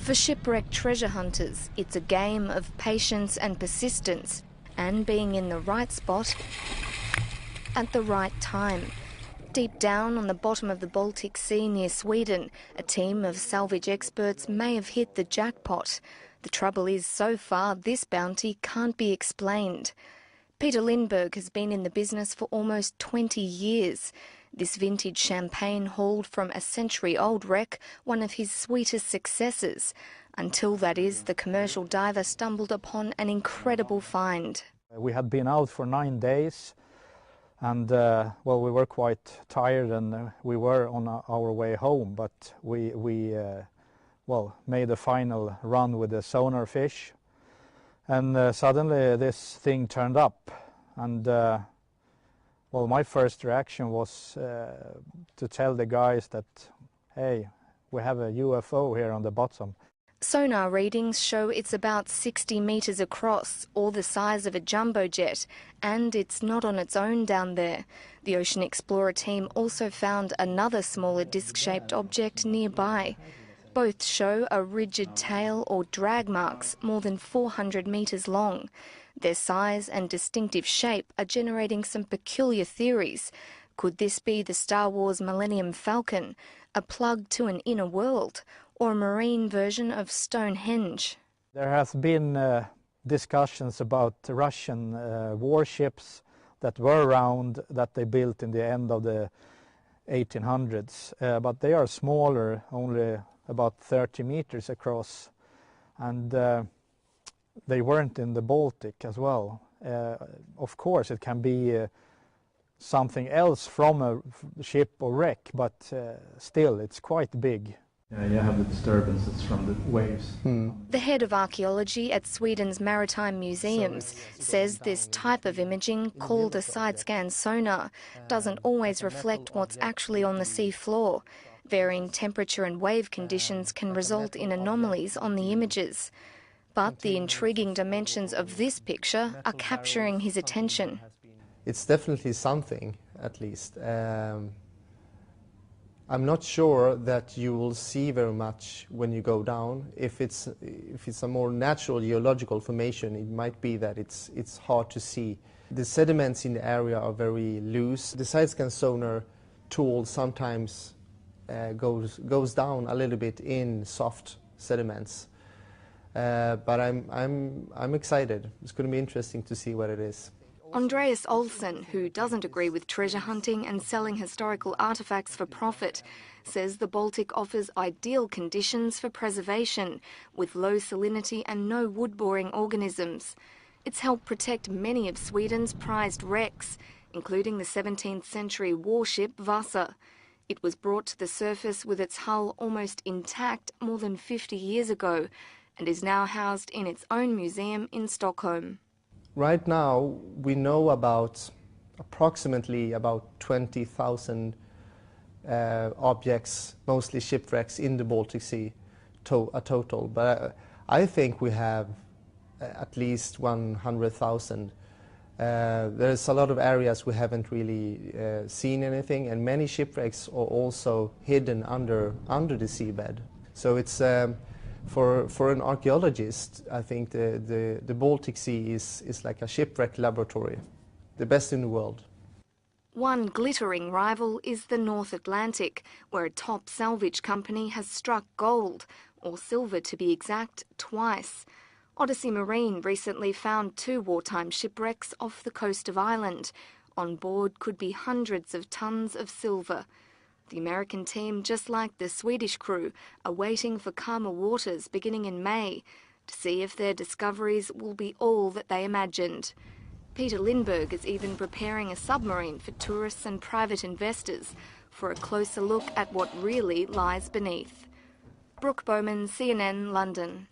For shipwrecked treasure hunters, it's a game of patience and persistence, and being in the right spot at the right time. Deep down on the bottom of the Baltic Sea near Sweden, a team of salvage experts may have hit the jackpot. The trouble is, so far, this bounty can't be explained. Peter Lindberg has been in the business for almost 20 years. This vintage champagne hauled from a century-old wreck, one of his sweetest successes. Until, that is, the commercial diver stumbled upon an incredible find. We had been out for 9 days, and well, we were quite tired, and we were on our way home, but we made a final run with the sonar fish, and suddenly this thing turned up, and well, my first reaction was to tell the guys that, hey, we have a UFO here on the bottom. Sonar readings show it's about 60 metres across, or the size of a jumbo jet, and it's not on its own down there. The Ocean Explorer team also found another smaller disc-shaped object nearby. Both show a rigid tail or drag marks more than 400 metres long. Their size and distinctive shape are generating some peculiar theories. Could this be the Star Wars Millennium Falcon, a plug to an inner world, or a marine version of Stonehenge? There has been discussions about Russian warships that were around, that they built in the end of the 1800s, but they are smaller, only about 30 meters across, and they weren't in the Baltic as well. Of course, it can be something else from a ship or wreck, but still, it's quite big. Yeah, you have the disturbances from the waves. The head of archaeology at Sweden's Maritime Museums says this type of imaging, called a side-scan sonar, doesn't always reflect what's actually on the sea floor. Varying temperature and wave conditions can result in anomalies on the images. But the intriguing dimensions of this picture are capturing his attention. It's definitely something, at least. I'm not sure that you will see very much when you go down. If it's a more natural geological formation, it might be that it's hard to see. The sediments in the area are very loose. The side-scan sonar tool sometimes goes down a little bit in soft sediments. But I'm excited. It's going to be interesting to see what it is. Andreas Olsen, who doesn't agree with treasure hunting and selling historical artefacts for profit, says the Baltic offers ideal conditions for preservation, with low salinity and no wood-boring organisms. It's helped protect many of Sweden's prized wrecks, including the 17th century warship Vasa. It was brought to the surface with its hull almost intact more than 50 years ago, and is now housed in its own museum in Stockholm. Right now, we know about approximately about 20,000 objects, mostly shipwrecks, in the Baltic Sea, a total. But I think we have at least 100,000. There's a lot of areas we haven't really seen anything, and many shipwrecks are also hidden under the seabed. So it's for an archaeologist, I think the Baltic Sea is like a shipwreck laboratory, the best in the world. One glittering rival is the North Atlantic, where a top salvage company has struck gold, or silver to be exact, twice. Odyssey Marine recently found 2 wartime shipwrecks off the coast of Ireland. On board could be hundreds of tons of silver. The American team, just like the Swedish crew, are waiting for calmer waters beginning in May to see if their discoveries will be all that they imagined. Peter Lindberg is even preparing a submarine for tourists and private investors for a closer look at what really lies beneath. Brooke Bowman, CNN, London.